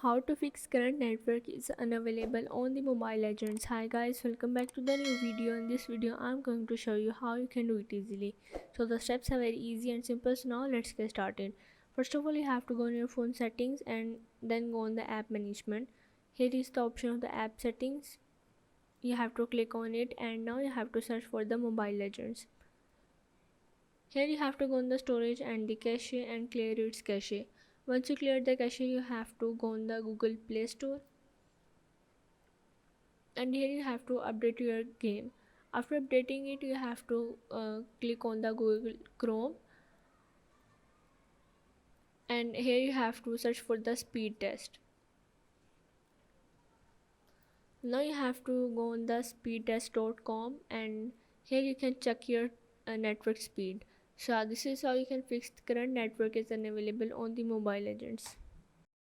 how to fix current network is unavailable on the Mobile Legends. Hi guys, welcome back to the new video. In this video I'm going to show you how you can do it easily. So the steps are very easy and simple, so now let's get started. First of all, you have to go on your phone settings and then go on the app management. Here is the option of the app settings. You have to click on it and now you have to search for the Mobile Legends. Here you have to go on the storage and the cache and clear its cache. Once you clear the cache, you have to go on the Google Play Store and here you have to update your game. After updating it, you have to click on the Google Chrome and here you have to search for the speed test. Now you have to go on the speedtest.com and here you can check your network speed. So this is how you can fix the current network is unavailable on the Mobile Legends.